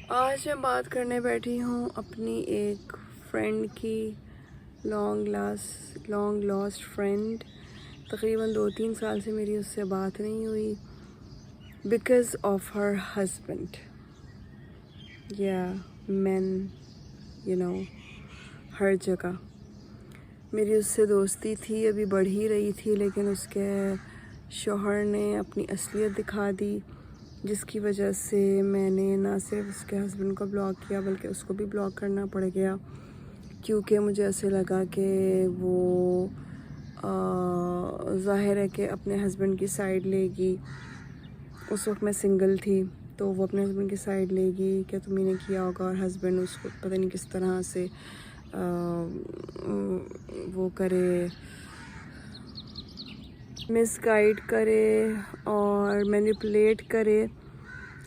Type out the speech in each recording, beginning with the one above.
آج میں بات کرنے بیٹھی ہوں اپنی ایک فرینڈ کی، لانگ لاسٹ فرینڈ. تقریباً 2-3 سال سے میری اس سے بات نہیں ہوئی بیکاز آف ہر ہسبینڈ. مین ہر جگہ. میری اس سے دوستی تھی، ابھی بڑھ ہی رہی تھی، لیکن اس کے شوہر نے اپنی اصلیت دکھا دی، جس کی وجہ سے میں نے نہ صرف اس کے ہسبینڈ کو بلاک کیا بلکہ اس کو بھی بلاک کرنا پڑ گیا، کیونکہ مجھے ایسے لگا کہ وہ ظاہر ہے کہ اپنے ہسبینڈ کی سائڈ لے گی. اس وقت میں سنگل تھی، تو وہ اپنے ہسبینڈ کی سائڈ لے گی کہ تم نے کیا ہوگا، اور ہسبینڈ اس کو پتہ نہیں کس طرح سے وہ کرے، مس گائیڈ کرے اور مینیپولیٹ کرے.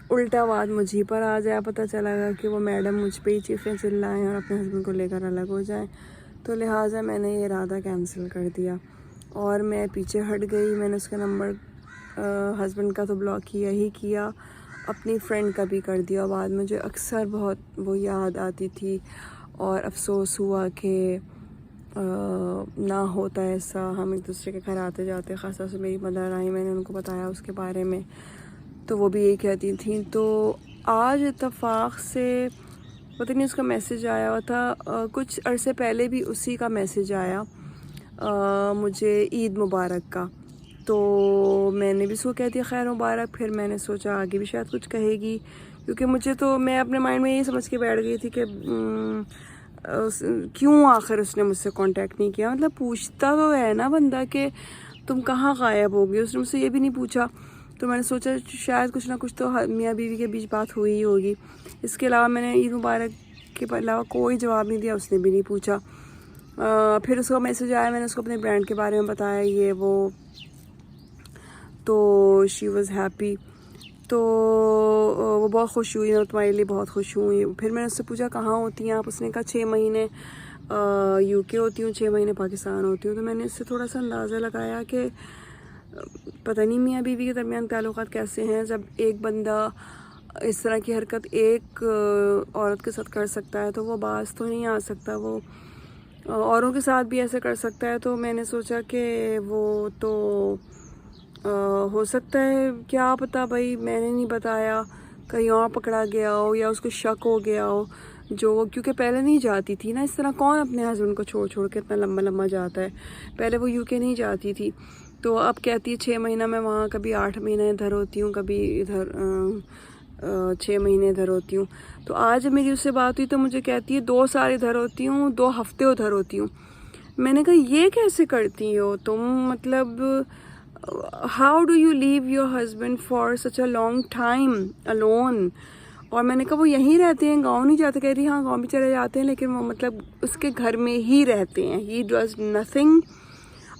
الٹا بات مجھے پر آ جائے، پتہ چلا گا کہ وہ میڈم مجھ پہ ہی چیخیں چلائیں اور اپنے ہسبینڈ کو لے کر الگ ہو جائیں. تو لہٰذا میں نے یہ ارادہ کینسل کر دیا اور میں پیچھے ہٹ گئی. میں نے اس کا نمبر ہسبینڈ کا تو بلاک کیا ہی کیا، اپنی فرینڈ کا بھی کر دیا. بعد مجھے اکثر بہت وہ یاد آتی تھی اور افسوس ہوا کہ نہ ہوتا ایسا. ہم ایک دوسرے کے گھر آتے جاتے، خاص طور سے میری مدر آئی، میں نے ان کو بتایا اس کے بارے میں، تو وہ بھی یہی کہتی تھیں. تو آج اتفاق سے پتہ نہیں اس کا میسیج آیا ہوا تھا، کچھ عرصے پہلے بھی اسی کا میسیج آیا مجھے عید مبارک کا. تو میں نے بھی اس کو کہہ دیا خیر مبارک. پھر میں نے سوچا آگے بھی شاید کچھ کہے گی، کیونکہ مجھے تو میں اپنے مائنڈ میں یہی سمجھ کے بیٹھ گئی تھی کہ کیوں آخر اس نے مجھ سے کانٹیکٹ نہیں کیا. مطلب پوچھتا تو ہے نا بندہ کہ تم کہاں غائب ہوگی. اس نے مجھ سے یہ بھی نہیں پوچھا. تو میں نے سوچا شاید کچھ نہ کچھ تو میاں بیوی کے بیچ بات ہوئی ہی ہوگی. اس کے علاوہ میں نے عید مبارک کے علاوہ کوئی جواب نہیں دیا. اس نے بھی نہیں پوچھا. پھر اس کا میسیج آیا، میں نے اس کو اپنے برانڈ کے بارے میں بتایا یہ وہ، تو شی واز ہیپی. تو وہ بہت خوش ہوئی، میں تمہارے لیے بہت خوش ہوئی. پھر میں نے اس سے پوچھا کہاں ہوتی ہیں آپ. اس نے کہا 6 مہینے UK ہوتی ہوں، 6 مہینے پاکستان ہوتی ہوں. تو میں نے اس سے تھوڑا سا اندازہ لگایا کہ پتہ نہیں میاں بیوی کے درمیان تعلقات کیسے ہیں جب ایک بندہ اس طرح کی حرکت ایک عورت کے ساتھ کر سکتا ہے تو وہ باز تو نہیں آ سکتا، وہ اوروں کے ساتھ بھی ایسے کر سکتا ہے. تو میں نے سوچا کہ وہ تو ہو سکتا ہے، کیا پتہ بھائی، میں نے نہیں بتایا، کہیں اور پکڑا گیا ہو یا اس کو شک ہو گیا ہو. جو کیونکہ پہلے نہیں جاتی تھی نا اس طرح، کون اپنے ہسبینڈ کو چھوڑ کے اتنا لمبا جاتا ہے. پہلے وہ UK نہیں جاتی تھی، تو اب کہتی ہے 6 مہینہ میں وہاں، کبھی 8 مہینے ادھر ہوتی ہوں، کبھی ادھر 6 مہینے ادھر ہوتی ہوں. تو آج میری اس سے بات ہوئی تو مجھے کہتی ہے 2 سال ادھر ہوتی ہوں، 2 ہفتے ادھر ہوتی ہوں. میں نے کہا یہ کیسے کرتی ہو تم، مطلب how do you leave your husband for such a long time alone. اور میں نے کہا وہ یہیں رہتے ہیں، گاؤں نہیں جاتے. کہہ رہی ہاں گاؤں بھی چلے جاتے ہیں، لیکن وہ مطلب اس کے گھر میں ہی رہتے ہیں. ہی ڈز نتھنگ.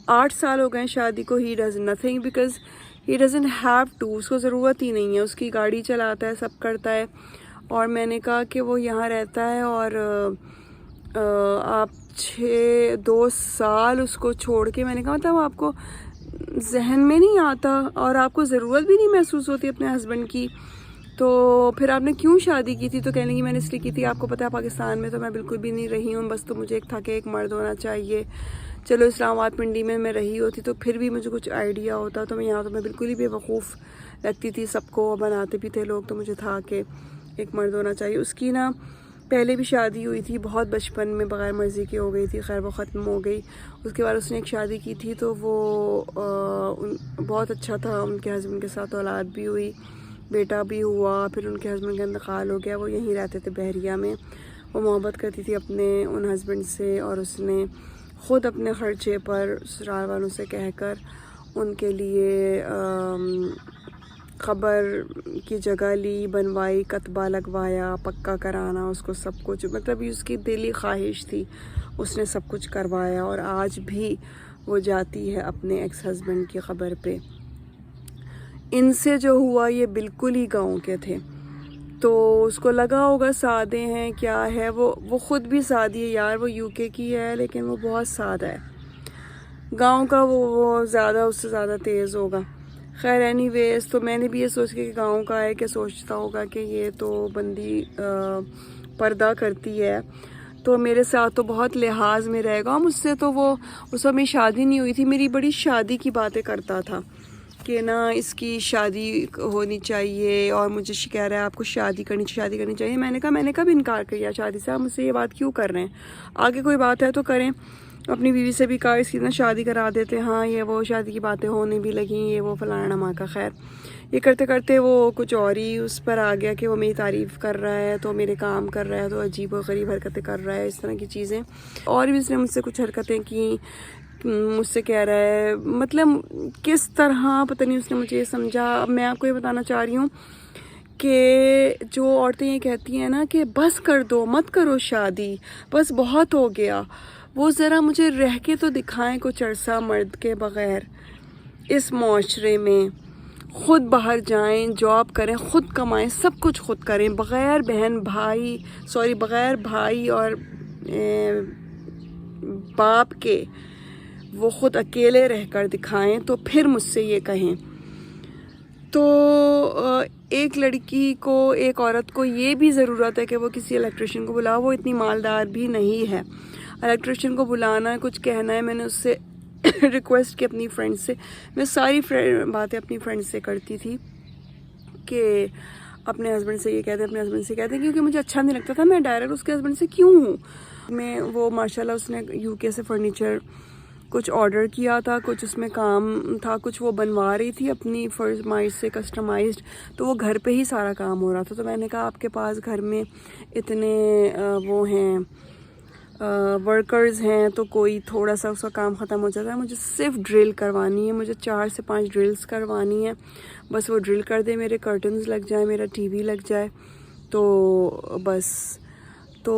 8 سال ہو گئے شادی کو. He does nothing because he doesn't have to. اس کو ضرورت ہی نہیں ہے. اس کی گاڑی چلاتا ہے، سب کرتا ہے. اور میں نے کہا کہ وہ یہاں رہتا ہے اور آپ 2 سال اس کو چھوڑ کے، میں نے کہا مطلب آپ کو ذہن میں نہیں آتا اور آپ کو ضرورت بھی نہیں محسوس ہوتی اپنے ہسبینڈ کی، تو پھر آپ نے کیوں شادی کی تھی؟ تو کہنے لگی میں نے اس لیے کی تھی، آپ کو پتہ ہے پاکستان میں تو میں بالکل بھی نہیں رہی ہوں، بس تو مجھے ایک تھا کہ ایک مرد ہونا چاہیے. چلو اسلام آباد پنڈی میں رہی ہوتی تو پھر بھی مجھے کچھ آئیڈیا ہوتا. تو میں یہاں تو میں بالکل ہی بے وقوف لگتی تھی. سب کو بناتے بھی تھے لوگ، تو مجھے تھا کہ ایک مرد ہونا چاہیے. اس کی نا پہلے بھی شادی ہوئی تھی، بہت بچپن میں بغیر مرضی کی ہو گئی تھی. خیر وہ ختم ہو گئی. اس کے بعد اس نے ایک شادی کی تھی تو وہ بہت اچھا تھا. ان کے ہسبینڈ کے ساتھ اولاد بھی ہوئی، بیٹا بھی ہوا. پھر ان کے ہسبینڈ کا انتقال ہو گیا. وہ یہیں رہتے تھے بحریہ میں. وہ محبت کرتی تھی اپنے ان ہسبینڈ سے، اور اس نے خود اپنے خرچے پر سسرال والوں سے کہہ کر ان کے لیے خبر کی جگہ لی، بنوائی، کتبہ لگوایا، پکا کرانا اس کو سب کچھ. مطلب اس کی دلی خواہش تھی، اس نے سب کچھ کروایا. اور آج بھی وہ جاتی ہے اپنے ایکس ہسبینڈ کی خبر پہ. ان سے جو ہوا یہ بالکل ہی گاؤں کے تھے، تو اس کو لگا ہوگا سادے ہیں کیا ہے. وہ خود بھی سادی ہے یار. وہ UK کی ہے لیکن وہ بہت سادہ ہے. گاؤں کا وہ زیادہ اس سے زیادہ تیز ہوگا. خیر اینی ویز تو میں نے بھی یہ سوچ کے کہ گاؤں کا ہے کہ سوچتا ہوگا کہ یہ تو بندی پردہ کرتی ہے تو میرے ساتھ تو بہت لحاظ میں رہے گا. مجھ سے تو وہ اس وقت میری شادی نہیں ہوئی تھی, میری بڑی شادی کی باتیں کرتا تھا کہ نا اس کی شادی ہونی چاہیے اور مجھے کہہ رہا ہے آپ کو شادی کرنی چاہیے. میں نے کب انکار کیا شادی سے, آپ مجھ سے یہ بات کیوں کر رہے ہیں؟ آگے کوئی بات ہے تو کریں. اپنی بیوی سے بھی کہا اس کی نا شادی کرا دیتے, ہاں یہ وہ شادی کی باتیں ہونے بھی لگیں, یہ وہ فلانا ماں کا. خیر یہ کرتے کرتے وہ کچھ اور ہی اس پر آ گیا کہ وہ میری تعریف کر رہا ہے تو میرے کام کر رہا ہے تو عجیب و غریب حرکتیں کر رہا ہے, اس طرح کی چیزیں. اور بھی اس نے مجھ سے کچھ حرکتیں کی, مجھ سے کہہ رہا ہے مطلب کس طرح پتہ نہیں اس نے مجھے یہ سمجھا. اب میں آپ کو یہ بتانا چاہ رہی ہوں کہ جو عورتیں یہ کہتی ہیں نا کہ بس کر دو, مت کرو شادی, بس بہت ہو گیا, وہ ذرا مجھے رہ کے تو دکھائیں کچھ عرصہ مرد کے بغیر اس معاشرے میں. خود باہر جائیں, جاب کریں, خود کمائیں, سب کچھ خود کریں, بغیر بھائی اور باپ کے وہ خود اکیلے رہ کر دکھائیں تو پھر مجھ سے یہ کہیں. تو ایک لڑکی کو, ایک عورت کو یہ بھی ضرورت ہے کہ وہ کسی الیکٹریشین کو بلاؤ, وہ اتنی مالدار بھی نہیں ہے. الیکٹریشین کو بلانا ہے, کچھ کہنا ہے, میں نے اس سے ریکویسٹ کی اپنی فرینڈ سے. میں ساری باتیں اپنی فرینڈ سے کرتی تھی کہ اپنے ہسبینڈ سے یہ کہہ دیں کیونکہ مجھے اچھا نہیں لگتا تھا میں ڈائریکٹ اس کے ہسبینڈ سے کیوں ہوں. وہ ماشاءاللہ اس نے یو کے سے فرنیچر کچھ آرڈر کیا تھا, کچھ اس میں کام تھا, کچھ وہ بنوا رہی تھی اپنی فرمائش سے کسٹمائزڈ, تو وہ گھر پہ ہی سارا کام ہو رہا تھا. تو میں نے کہا آپ کے پاس گھر میں اتنے وہ ہیں ورکرز ہیں تو کوئی تھوڑا سا اس کا کام ختم ہو جاتا ہے, مجھے صرف ڈرل کروانی ہے, مجھے 4 سے 5 ڈرلز کروانی ہے, بس وہ ڈرل کر دے, میرے کرٹنز لگ جائیں, میرا ٹی وی لگ جائے تو بس. تو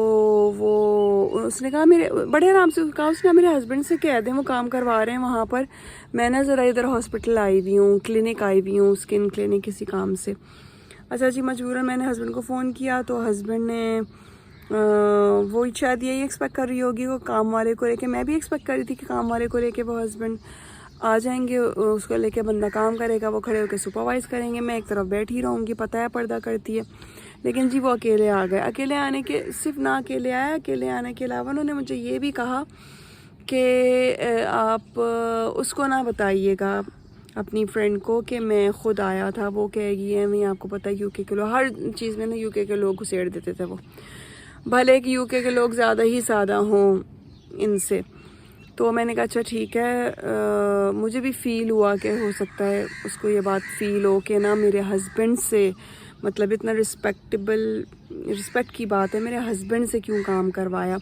وہ اس نے کہا میرے بڑے آرام سے کہا اس نے میرے ہسبینڈ سے کہہ دیں وہ کام کروا رہے ہیں وہاں پر, میں نا ذرا ادھر ہاسپٹل آئی ہوئی ہوں, کلینک آئی ہوئی ہوں, اسکن کلینک کسی کام سے. اچھا جی, مجبوراً میں نے ہسبینڈ کو فون کیا تو ہسبینڈ نے وہ شاید یہی ایکسپیکٹ کر رہی ہوگی وہ کام والے کو لے کے, میں بھی ایکسپیکٹ کر رہی تھی کہ کام والے کو لے کے وہ ہسبینڈ آ جائیں گے, اس کو لے کے بندہ کام کرے گا, وہ کھڑے ہو کے سپروائز کریں گے, میں ایک طرف بیٹھی رہوں گی, پتہ ہے پردہ کرتی ہے. لیکن جی وہ اکیلے آ گئے. اکیلے آنے کے صرف نہ اکیلے آئے, اکیلے آنے کے علاوہ انہوں نے مجھے یہ بھی کہا کہ آپ اس کو نہ بتائیے گا اپنی فرینڈ کو کہ میں خود آیا تھا, وہ کہے گی ہے میں آپ کو پتہ ہے یو کے لوگ ہر چیز میں نا یو کے لوگ گھسیڑ دیتے تھے, وہ بھلے کہ یو کے لوگ زیادہ ہی سادہ ہوں ان سے. تو میں نے کہا اچھا ٹھیک ہے. مجھے بھی فیل ہوا کہ ہو سکتا ہے اس کو یہ بات فیل ہو کہ نا میرے ہسبینڈ سے مطلب اتنا رسپیکٹ کی بات ہے, میرے ہسبینڈ سے کیوں کام کروایا.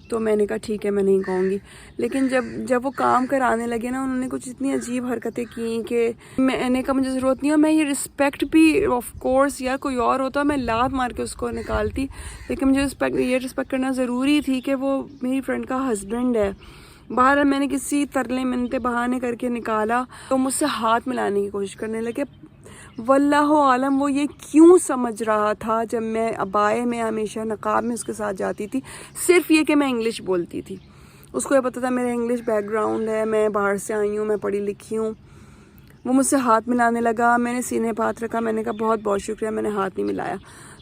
تو میں نے کہا ٹھیک ہے میں نہیں کہوں گی. لیکن جب وہ کام کرانے لگے نا, انہوں نے کچھ اتنی عجیب حرکتیں کی کہ میں نے کہا مجھے ضرورت نہیں ہے, میں یہ رسپیکٹ بھی آف کورس یا کوئی اور ہوتا میں لات مار کے اس کو نکالتی, لیکن مجھے یہ رسپیکٹ کرنا ضروری تھی کہ وہ میری فرینڈ کا ہسبینڈ ہے. باہر میں نے کسی ترلے منتے بہانے کر کے نکالا تو مجھ سے ہاتھ ملانے کی کوشش کرنے لگے. واللہ عالم وہ یہ کیوں سمجھ رہا تھا جب میں عبائے میں ہمیشہ نقاب میں اس کے ساتھ جاتی تھی, صرف یہ کہ میں انگلش بولتی تھی. اس کو یہ پتہ تھا میرا انگلش بیک گراؤنڈ ہے, میں باہر سے آئی ہوں, میں پڑھی لکھی ہوں. وہ مجھ سے ہاتھ ملانے لگا, میں نے سینے پہ ہاتھ رکھا, میں نے کہا بہت بہت شکریہ, میں نے ہاتھ نہیں ملایا.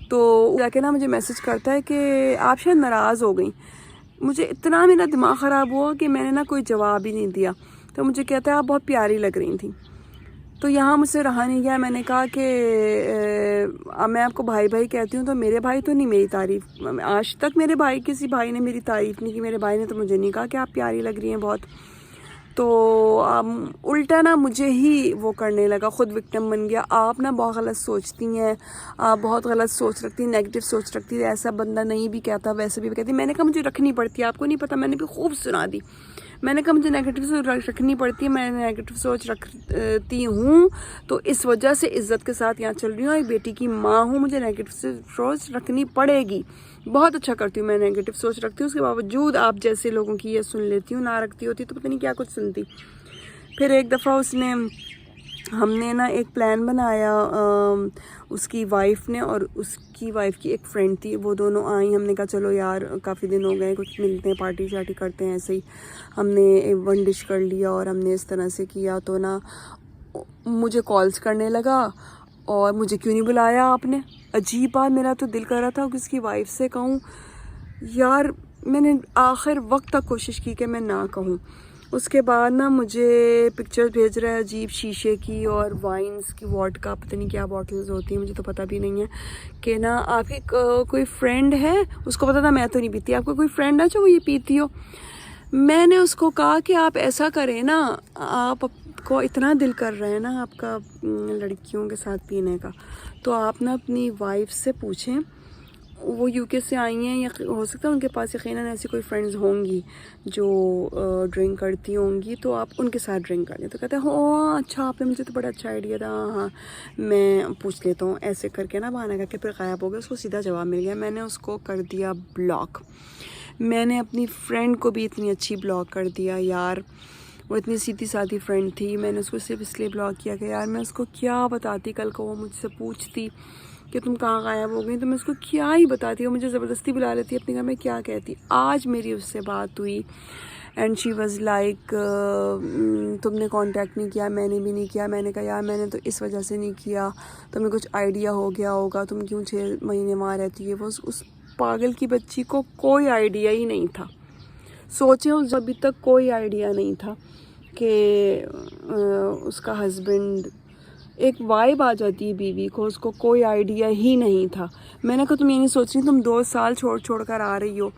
تو جا کے نا مجھے میسج کرتا ہے کہ آپ شاید ناراض ہو گئیں. مجھے اتنا میرا دماغ خراب ہوا کہ میں نے نا کوئی جواب ہی نہیں دیا. تو مجھے کہتا ہے آپ بہت پیاری لگ رہی تھیں. تو یہاں مجھ سے رہا نہیں گیا, میں نے کہا کہ میں آپ کو بھائی کہتی ہوں تو میرے بھائی تو نہیں میری تعریف, آج تک میرے بھائی کسی بھائی نے میری تعریف نہیں کی, میرے بھائی نے تو مجھے نہیں کہا کہ آپ پیاری لگ رہی ہیں بہت. تو الٹا نا مجھے ہی وہ کرنے لگا, خود وکٹم بن گیا. آپ نا بہت غلط سوچتی ہیں, آپ بہت غلط سوچ رکھتی ہیں, نیگیٹو سوچ رکھتی ہے, ایسا بندہ نہیں بھی کہتا ویسے بھی کہتی. میں نے کہا مجھے رکھنی پڑتی ہے, آپ کو نہیں پتا, میں نے بھی خوب سنا دی. میں نے کہا مجھے نیگیٹو سوچ رکھنی پڑتی ہے, میں نیگیٹو سوچ رکھتی ہوں تو اس وجہ سے عزت کے ساتھ یہاں چل رہی ہوں, ایک بیٹی کی ماں ہوں, مجھے نیگیٹو سوچ رکھنی پڑے گی. بہت اچھا کرتی ہوں میں, نیگیٹو سوچ رکھتی ہوں, اس کے باوجود آپ جیسے لوگوں کی یہ سن لیتی ہوں, نہ رکھتی ہوتی تو پتہ نہیں کیا کچھ سنتی. پھر ایک دفعہ ہم نے نا ایک پلان بنایا, اس کی وائف نے اور اس کی وائف کی ایک فرینڈ تھی, وہ دونوں آئیں. ہم نے کہا چلو یار کافی دن ہو گئے, کچھ ملتے ہیں, پارٹی شارٹی کرتے ہیں. ایسے ہی ہم نے 1 ڈش کر لیا اور ہم نے اس طرح سے کیا. تو نا مجھے کالز کرنے لگا اور مجھے کیوں نہیں بلایا آپ نے. عجیب بات, میرا تو دل کر رہا تھا کہ اس کی وائف سے کہوں یار, میں نے آخر وقت تک کوشش کی کہ میں نہ کہوں. اس کے بعد نا مجھے پکچر بھیج رہا ہے عجیب شیشے کی اور وائنس کی, واڈکا پتہ نہیں کیا باٹلز ہوتی ہیں, مجھے تو پتہ بھی نہیں ہے, کہ نا آپ کی کوئی فرینڈ ہے, اس کو پتہ تھا میں تو نہیں پیتی, آپ کو کوئی فرینڈ ہے جو وہ یہ پیتی ہو. میں نے اس کو کہا کہ آپ ایسا کریں نا, آپ کو اتنا دل کر رہا ہے نا آپ کا لڑکیوں کے ساتھ پینے کا, تو آپ نا اپنی وائف سے پوچھیں, وہ یو کے سے آئی ہیں یا ہو سکتا ہے ان کے پاس یقیناً ایسی کوئی فرینڈز ہوں گی جو ڈرنک کرتی ہوں گی, تو آپ ان کے ساتھ ڈرنک کر لیں. تو کہتے ہیں ہاں اچھا, آپ نے مجھے تو بڑا اچھا آئیڈیا تھا, ہاں میں پوچھ لیتا ہوں. ایسے کر کے نا بہانہ کر کے پھر غائب ہو گیا. اس کو سیدھا جواب مل گیا. میں نے اس کو کر دیا بلاک. میں نے اپنی فرینڈ کو بھی اتنی اچھی بلاک کر دیا یار, وہ اتنی سیدھی سادھی فرینڈ تھی. میں نے اس کو صرف اس لیے بلاک کیا کہ یار میں اس کو کیا بتاتی, کل کو وہ مجھ سے پوچھتی کہ تم کہاں غائب ہو گئی, تو میں اس کو کیا ہی بتاتی. وہ مجھے زبردستی بلا لیتی اپنے گھر میں, کیا کہتی. آج میری اس سے بات ہوئی اینڈ شی واز لائک تم نے کانٹیکٹ نہیں کیا, میں نے بھی نہیں کیا. میں نے کہا یار میں نے تو اس وجہ سے نہیں کیا, تمہیں کچھ آئیڈیا ہو گیا ہوگا, تم کیوں 6 مہینے وہاں رہتی ہے. وہ اس پاگل کی بچی کو کوئی آئیڈیا ہی نہیں تھا. سوچیں اس ابھی تک کوئی آئیڈیا نہیں تھا کہ اس کا ہسبینڈ, ایک وائب آ جاتی ہے بیوی کو, اس کو کوئی آئیڈیا ہی نہیں تھا. میں نے کہا تم یہ نہیں سوچ رہی, تم 2 سال چھوڑ کر آ رہی ہو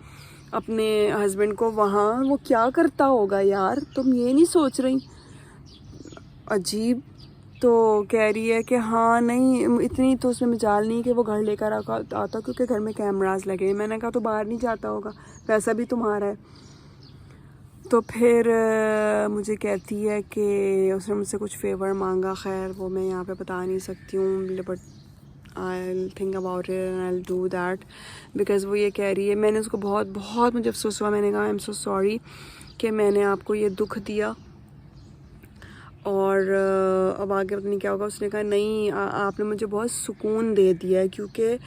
اپنے ہسبینڈ کو وہاں, وہ کیا کرتا ہوگا یار, تم یہ نہیں سوچ رہی. عجیب. تو کہہ رہی ہے کہ ہاں نہیں اتنی تو اس میں مجال نہیں کہ وہ گھر لے کر آتا کیونکہ گھر میں کیمراز لگے ہیں. میں نے کہا تو باہر نہیں جاتا ہوگا, پیسہ بھی تمہارا ہے. تو پھر مجھے کہتی ہے کہ اس نے مجھ سے کچھ فیور مانگا. خیر وہ میں یہاں پہ بتا نہیں سکتی ہوں, but I'll think about it and I'll do that because وہ یہ کہہ رہی ہے. میں نے اس کو بہت مجھے افسوس ہوا. میں نے کہا I'm so sorry کہ میں نے آپ کو یہ دکھ دیا, اور اب آگے پتہ نہیں کیا ہوگا. اس نے کہا نہیں آپ نے مجھے بہت سکون دے دیا ہے, کیونکہ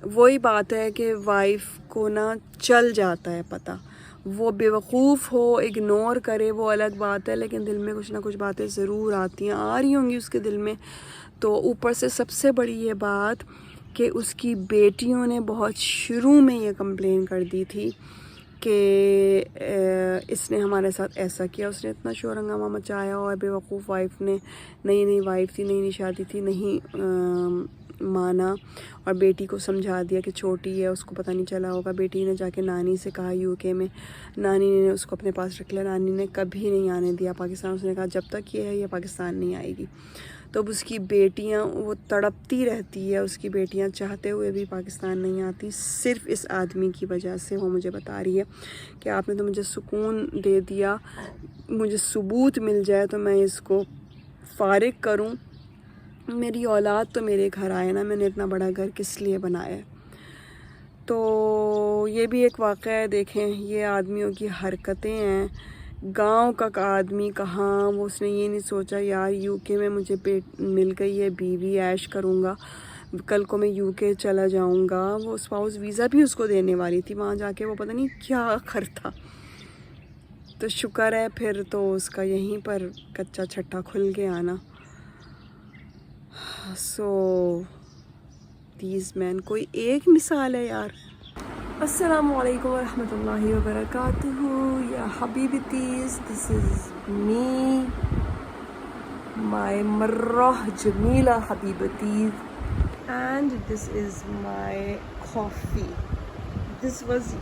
وہی بات ہے کہ وائف کو نا چل جاتا ہے پتہ, وہ بیوقوف ہو اگنور کرے وہ الگ بات ہے, لیکن دل میں کچھ نہ کچھ باتیں ضرور آتی ہیں, آ رہی ہوں گی اس کے دل میں. تو اوپر سے سب سے بڑی یہ بات کہ اس کی بیٹیوں نے بہت شروع میں یہ کمپلین کر دی تھی کہ اس نے ہمارے ساتھ ایسا کیا, اس نے اتنا شور ہنگامہ مچایا, اور بیوقوف وائف نے, نئی وائف تھی, نئی شادی تھی, نہیں مانا اور بیٹی کو سمجھا دیا کہ چھوٹی ہے, اس کو پتہ نہیں چلا ہوگا. بیٹی نے جا کے نانی سے کہا یو کے میں, نانی نے اس کو اپنے پاس رکھ لیا. نانی نے کبھی نہیں آنے دیا پاکستان. اس نے کہا جب تک یہ ہے یہ پاکستان نہیں آئے گی. تو اب اس کی بیٹیاں وہ تڑپتی رہتی ہے, اس کی بیٹیاں چاہتے ہوئے بھی پاکستان نہیں آتی, صرف اس آدمی کی وجہ سے. وہ مجھے بتا رہی ہے کہ آپ نے تو مجھے سکون دے دیا, مجھے ثبوت مل جائے تو میں اس کو فارغ کروں. میری اولاد تو میرے گھر آئے نا, میں نے اتنا بڑا گھر کس لیے بنایا ہے. تو یہ بھی ایک واقعہ ہے. دیکھیں یہ آدمیوں کی حرکتیں ہیں. گاؤں کا آدمی کہاں, وہ اس نے یہ نہیں سوچا یار یو کے میں مجھے مل گئی ہے بیوی, عیش کروں گا, کل کو میں یو کے چلا جاؤں گا. وہ اسپاؤس ویزا بھی اس کو دینے والی تھی, وہاں جا کے وہ پتہ نہیں کیا کرتا. تو شکر ہے پھر تو اس کا یہیں پر کچا چھٹا کھل گیا نا. سو دیز مین کوئی ایک مثال ہے یار. السلام علیکم ورحمۃ اللہ وبرکاتہ. یا حبیبتیز, دس از می مائی مرہ جمیلہ حبیبتیز, and this is my coffee. This was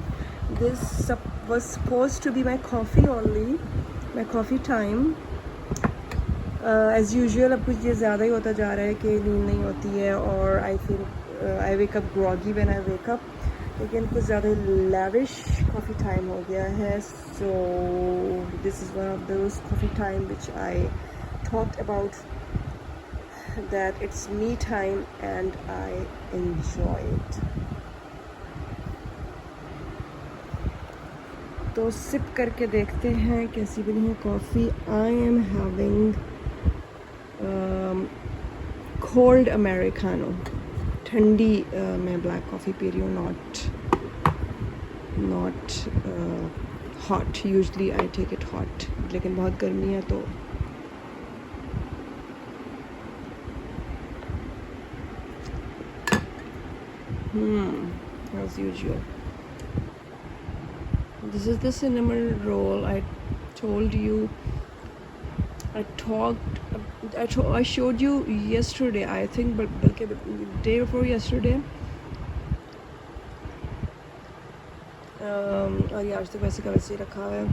supposed to be my coffee only, my coffee time. As usual اب کچھ یہ زیادہ ہی ہوتا جا رہا ہے کہ نیند نہیں ہوتی ہے, اور I wake up groggy when I wake up, لیکن کچھ زیادہ lavish coffee time ہو گیا ہے. So this is one of those coffee time which I talked about, that it's me time and I enjoy it. تو سپ کر کے دیکھتے ہیں کیسی بنی ہے کافی. I am having cold Americano. ٹھنڈی میں بلیک کافی پی رہی ہوں, not hot. Usually I take it hot, لیکن بہت گرمی ہے تو As usual. This is the cinnamon roll I told you. I showed you yesterday, I think, but day before yesterday. اور یہ آج تک ویسے کا ویسے ہی رکھا ہوا ہے,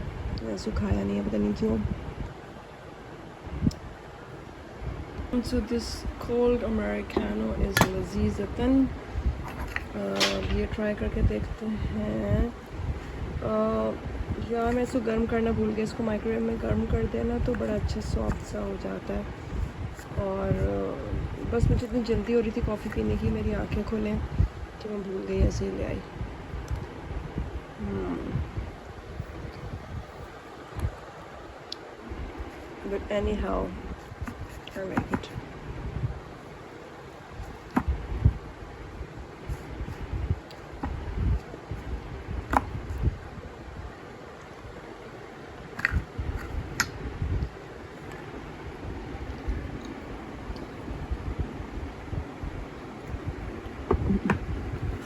میں سکھایا نہیں ہے, پتہ نہیں کیوں. So this cold Americano is لذیذتاً. یہ ٹرائی کر کے دیکھتے ہیں. یار میں اس کو گرم کرنا بھول گیا, اس کو مائکرو ویو میں گرم کر دینا تو بڑا اچھا سافٹ سا ہو جاتا ہے. اور بس مجھے اتنی جلدی ہو رہی تھی کافی پینے کی, میری آنکھیں کھلیں کہ میں بھول گئی, ایسے ہی لے آئی. But anyhow, I like it.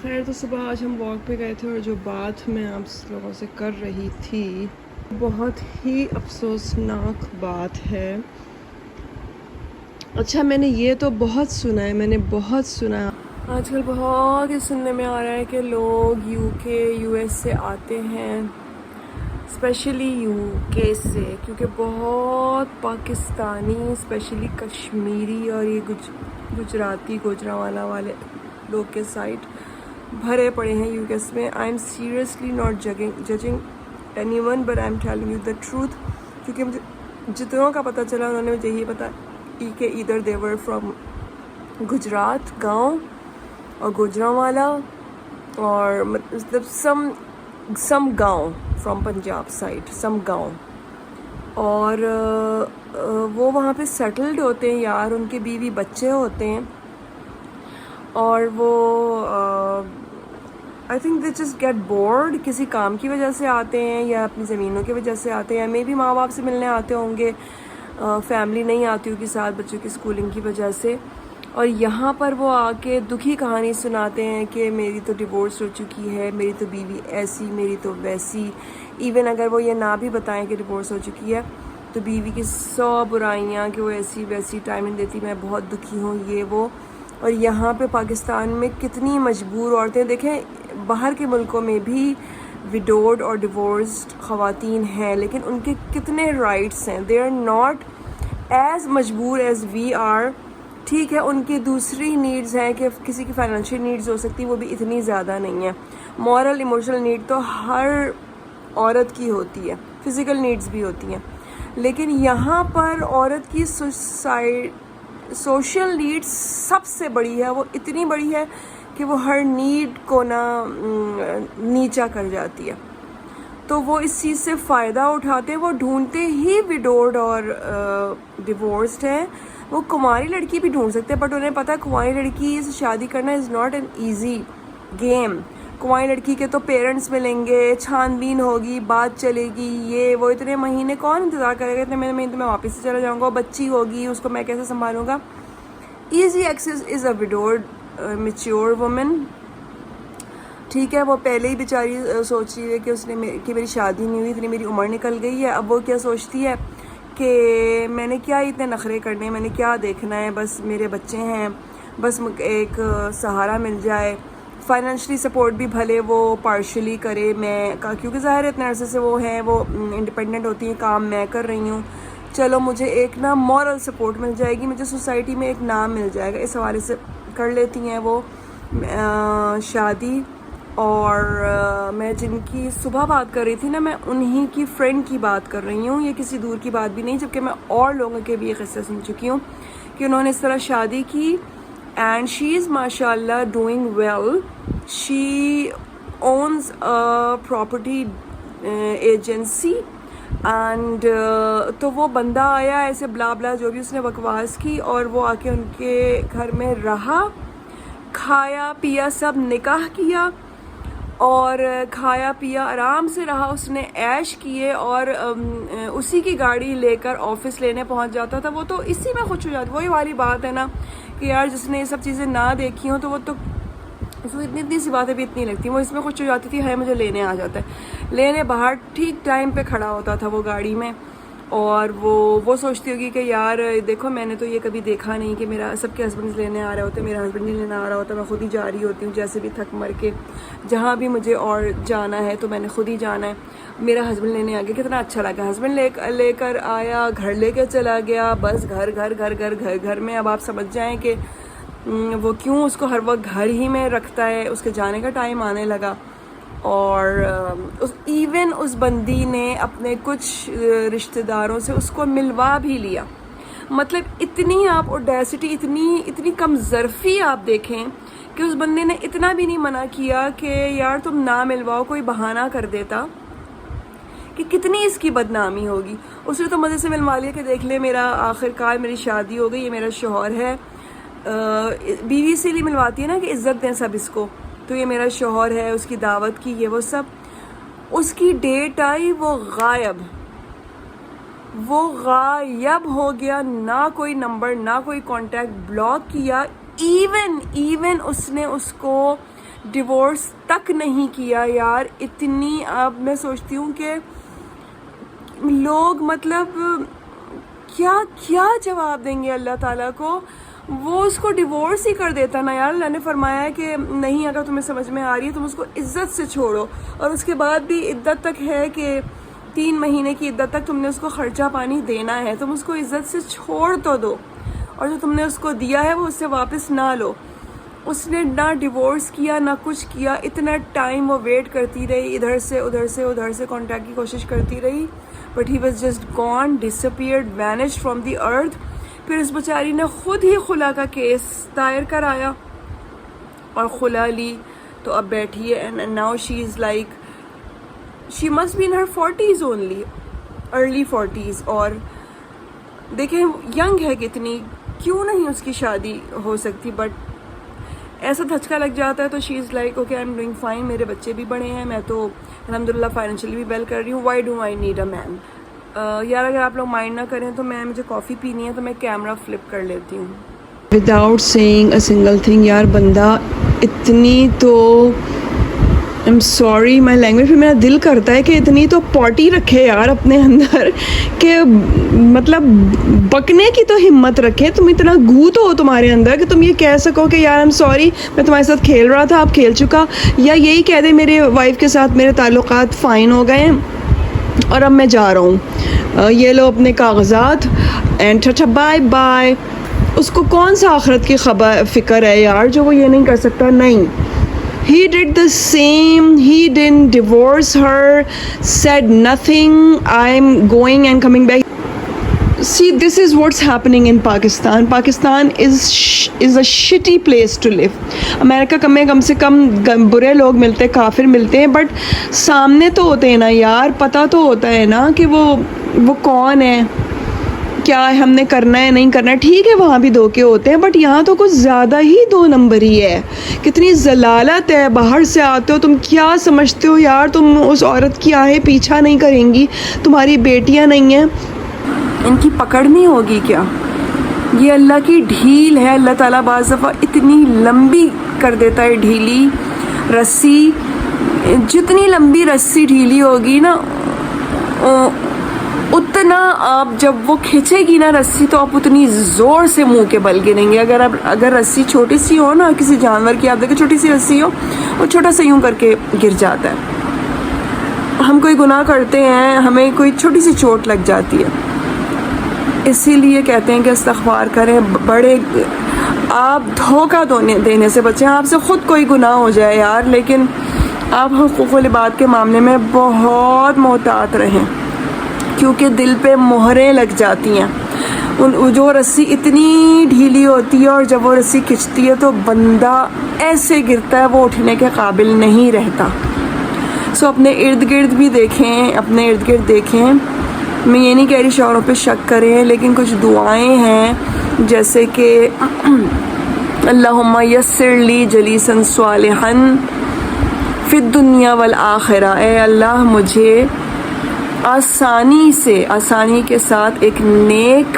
خیر تو صبح آج ہم واک پہ گئے تھے, اور جو بات میں آپ لوگوں سے کر رہی تھی بہت ہی افسوسناک بات ہے. اچھا میں نے یہ تو بہت سنا ہے, آج کل بہت ہی سننے میں آ رہا ہے کہ لوگ یو ایس سے آتے ہیں, اسپیشلی یو کے سے, کیونکہ بہت پاکستانی اسپیشلی کشمیری اور یہ گجراتی گوجرانوالا والے لوگ کے سائٹ بھرے پڑے ہیں یو ایس میں. I am seriously not judging any one, but I am telling you the truth. کیونکہ مجھے جتنوں کا پتہ چلا انہوں نے مجھے یہی بتا کہ ادھر دیور فرام گجرات گاؤں اور گوجرانوالا, اور مطلب سم گاؤں فرام پنجاب سائڈ, سم گاؤں, اور وہ وہاں پہ سیٹلڈ ہوتے ہیں یار, ان کے بیوی بچے ہوتے ہیں, اور وہ I think they just get bored, کسی کام کی وجہ سے آتے ہیں یا اپنی زمینوں کی وجہ سے آتے ہیں, مے بی ماں باپ سے ملنے آتے ہوں گے, فیملی نہیں آتی ہوگی ساتھ بچوں کی اسکولنگ کی وجہ سے, اور یہاں پر وہ آ کے دکھی کہانی سناتے ہیں کہ میری تو ڈیورس ہو چکی ہے, میری تو بیوی ایسی, میری تو ویسی. ایون اگر وہ یہ نہ بھی بتائیں کہ ڈیورس ہو چکی ہے تو بیوی کی 100 برائیاں کہ وہ ایسی ویسی, ٹائم نہیں دیتی, میں بہت دکھی ہوں, یہ وہ. اور یہاں پہ پاکستان میں کتنی مجبور عورتیں, دیکھیں باہر کے ملکوں میں بھی وڈوڈ اور ڈیورسڈ خواتین ہیں, لیکن ان کے کتنے رائٹس ہیں. دے آر ناٹ ایز مجبور ایز وی آر. ٹھیک ہے, ان کی دوسری نیڈز ہیں کہ کسی کی فائنینشیل نیڈز ہو سکتی, وہ بھی اتنی زیادہ نہیں ہیں. مورل ایموشنل نیڈ تو ہر عورت کی ہوتی ہے, فزیکل نیڈز بھی ہوتی ہیں, لیکن یہاں پر عورت کی سوشل نیڈ سب سے بڑی ہے. وہ اتنی بڑی ہے کہ وہ ہر نیڈ کو نیچا کر جاتی ہے. تو وہ اس چیز سے فائدہ اٹھاتے ہیں, وہ ڈھونڈتے ہی وڈوڈ اور ڈیورسڈ ہیں. وہ کماری لڑکی بھی ڈھونڈ سکتے ہیں, بٹ انہیں پتہ ہے کماری لڑکی سے شادی کرنا is not an easy game. کماری لڑکی کے تو پیرنٹس ملیں گے, چھان بین ہوگی, بات چلے گی, یہ وہ, اتنے مہینے کون انتظار کرے گا, اتنے مہینے میں واپس سے چلا جاؤں گا, بچی ہوگی, اس کو میں کیسے سنبھالوں گا. ایزی ایکسیس از اے وڈوڈ میچیور وومن. ٹھیک ہے, وہ پہلے ہی بیچاری سوچ رہی ہے کہ کہ میری شادی نہیں ہوئی, اتنی میری عمر نکل گئی ہے. اب وہ کیا سوچتی ہے کہ میں نے کیا اتنے نخرے کرنے, میں نے کیا دیکھنا ہے, بس میرے بچے ہیں, بس ایک سہارا مل جائے. فائنینشلی سپورٹ بھی بھلے وہ پارشلی کرے, میں کیونکہ ظاہر ہے اتنے عرصے سے وہ ہیں, وہ انڈیپینڈنٹ ہوتی ہیں, کام میں کر رہی ہوں, چلو مجھے ایک نا مورل سپورٹ مل جائے گی, مجھے سوسائٹی میں ایک نام مل جائے گا, اس حوالے سے کر لیتی ہیں وہ شادی. اور میں جن کی صبح بات کر رہی تھی نا, میں انہی کی فرینڈ کی بات کر رہی ہوں, یہ کسی دور کی بات بھی نہیں, جبکہ میں اور لوگوں کے بھی یہ قصے سن چکی ہوں کہ انہوں نے اس طرح شادی کی, اینڈ شی از ماشاء اللہ doing well. She owns property agency, and تو وہ بندہ آیا ایسے بلا بلا جو بھی اس نے بکواس کی, اور وہ آ کے ان کے گھر میں رہا, کھایا پیا سب, نکاح کیا اور کھایا پیا آرام سے رہا, اس نے عیش کیے, اور اسی کی گاڑی لے کر آفس لینے پہنچ جاتا تھا. وہ تو اسی میں خوش ہو جاتی. وہی والی بات ہے نا کہ یار جس نے یہ سب چیزیں نہ دیکھی ہوں تو وہ تو اس کو اتنی سی باتیں بھی اتنی لگتی. وہ اس میں خوش ہو جاتی تھی ہے مجھے لینے آ جاتا ہے. لینے باہر ٹھیک ٹائم پہ کھڑا ہوتا تھا وہ گاڑی میں, اور وہ سوچتی ہوگی کہ یار دیکھو میں نے تو یہ کبھی دیکھا نہیں کہ میرا سب کے ہسبینڈ لینے آ رہے ہوتے, میرا ہسبینڈ نہیں لینے آ رہا ہوتا, میں خود ہی جا رہی ہوتی ہوں جیسے بھی تھک مر کے, جہاں بھی مجھے اور جانا ہے تو میں نے خود ہی جانا ہے, میرا ہسبینڈ لینے آ گیا. کتنا اچھا لگا, ہسبینڈ لے کر آیا, گھر لے کے چلا گیا, بس گھر میں. اب آپ سمجھ جائیں کہ وہ کیوں اس کو ہر وقت گھر ہی میں رکھتا ہے. اس کے جانے کا ٹائم آنے لگا, اور ایون اس بندی نے اپنے کچھ رشتہ داروں سے اس کو ملوا بھی لیا. مطلب اتنی آپ اوڈیسٹی, اتنی کم ظرفی آپ دیکھیں کہ اس بندے نے اتنا بھی نہیں منع کیا کہ یار تم نہ ملواؤ, کوئی بہانہ کر دیتا کہ کتنی اس کی بدنامی ہوگی. اس نے تو مزے سے ملوا لیا کہ دیکھ لے میرا آخر کار میری شادی ہو گئی, یہ میرا شوہر ہے. بیوی سے لیے ملواتی ہے نا کہ عزت دیں سب اس کو, تو یہ میرا شوہر ہے, اس کی دعوت کی, یہ وہ سب. اس کی ڈیٹ آئی, وہ غائب ہو گیا, نہ کوئی نمبر نہ کوئی کانٹیکٹ, بلاک کیا. ایون اس نے اس کو ڈیورس تک نہیں کیا. یار اتنی, اب میں سوچتی ہوں کہ لوگ مطلب کیا جواب دیں گے اللہ تعالیٰ کو. وہ اس کو ڈیورس ہی کر دیتا نا یار. اللہ نے فرمایا ہے کہ نہیں, اگر تمہیں سمجھ میں آ رہی ہے تم اس کو عزت سے چھوڑو, اور اس کے بعد بھی عدت تک ہے کہ 3 مہینے کی عدت تک تم نے اس کو خرچہ پانی دینا ہے, تم اس کو عزت سے چھوڑ تو دو, اور جو تم نے اس کو دیا ہے وہ اس سے واپس نہ لو. اس نے نہ ڈیورس کیا نہ کچھ کیا. اتنا ٹائم وہ ویٹ کرتی رہی, ادھر سے کانٹیکٹ کی کوشش کرتی رہی, but he was just gone, disappeared, vanished from the earth. پھر اس بیچاری نے خود ہی خلا کا کیس دائر کرایا اور خلا لی, تو اب بیٹھی ہے. And now she is like, she must be in her 40s only, early 40s. اور دیکھیں ینگ ہے کتنی, کیوں نہیں اس کی شادی ہو سکتی. بٹ ایسا دھچکا لگ جاتا ہے تو she is like okay, I am doing fine, میرے بچے بھی بڑے ہیں, میں تو الحمدللہ فائنینشلی بھی ویل کر رہی ہوں, why do I need a man. یار اگر آپ لوگ مائنڈ نہ کریں تو مجھے کافی پینی ہے, تو میں کیمرہ فلپ کر لیتی ہوں without seeing a single thing. یار بندہ اتنی تو, I am sorry my language, پھر میرا دل کرتا ہے کہ اتنی تو پوٹی رکھے یار اپنے اندر, کہ مطلب بکنے کی تو ہمت رکھے. تم اتنا گھو تو ہو تمہارے اندر کہ تم یہ کہہ سکو کہ یار آئی ایم سوری, میں تمہارے ساتھ کھیل رہا تھا, اب کھیل چکا. یا یہی کہہ دے میرے وائف کے ساتھ میرے تعلقات فائن ہو گئے ہیں اور اب میں جا رہا ہوں, یہ لو اپنے کاغذات اینڈ ٹھا بائے بائے. اس کو کون سا آخرت کی فکر ہے یار جو وہ یہ نہیں کر سکتا. نہیں, he did the same, he didn't divorce her, said nothing, I'm going and coming back. See, this is what's happening in Pakistan. Pakistan is a shitty place to live. امریکہ کم سے کم برے لوگ ملتے, کافر ملتے ہیں, بٹ سامنے تو ہوتے ہیں نا یار, پتہ تو ہوتا ہے نا کہ وہ کون ہے, کیا ہم نے کرنا ہے نہیں کرنا ہے. ٹھیک ہے وہاں بھی دھوکے ہوتے ہیں, بٹ یہاں تو کچھ زیادہ ہی 2 نمبری ہے. کتنی ضلالت ہے, باہر سے آتے ہو تم کیا سمجھتے ہو یار تم اس عورت کی آہیں پیچھا نہیں کریں گی, تمہاری بیٹیاں نہیں ہیں, ان کی پکڑ نہیں ہوگی کیا. یہ اللہ کی ڈھیل ہے. اللہ تعالیٰ بعض دفعہ اتنی لمبی کر دیتا ہے ڈھیلی رسی, جتنی لمبی رسی ڈھیلی ہوگی نا اتنا آپ جب وہ کھینچے گی نا رسی تو آپ اتنی زور سے منہ کے بل گریں گے. اگر رسی چھوٹی سی ہو نا, کسی جانور کی آپ دیکھیں چھوٹی سی رسی ہو, وہ چھوٹا سا یوں کر کے گر جاتا ہے. ہم کوئی گناہ کرتے ہیں, ہمیں کوئی چھوٹی سی چوٹ لگ جاتی ہے, اسی لیے کہتے ہیں کہ استغفار کریں. بڑے آپ دھوکہ دینے سے بچیں. آپ سے خود کوئی گناہ ہو جائے یار, لیکن آپ حقوق العباد کے معاملے میں بہت محتاط رہیں, کیونکہ دل پہ مہریں لگ جاتی ہیں. جو رسی اتنی ڈھیلی ہوتی ہے اور جب وہ رسی کھنچتی ہے تو بندہ ایسے گرتا ہے وہ اٹھنے کے قابل نہیں رہتا. سو اپنے ارد گرد بھی دیکھیں, میں یہ نہیں کہہ رہی شوہروں پہ شک کریں, لیکن کچھ دعائیں ہیں جیسے کہ اللہم یسر لی جلیسا صالحا فی الدنیا والآخرہ, اے اللہ مجھے آسانی کے ساتھ ایک نیک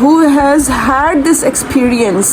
who has had this experience।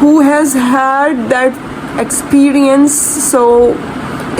who has had that experience, so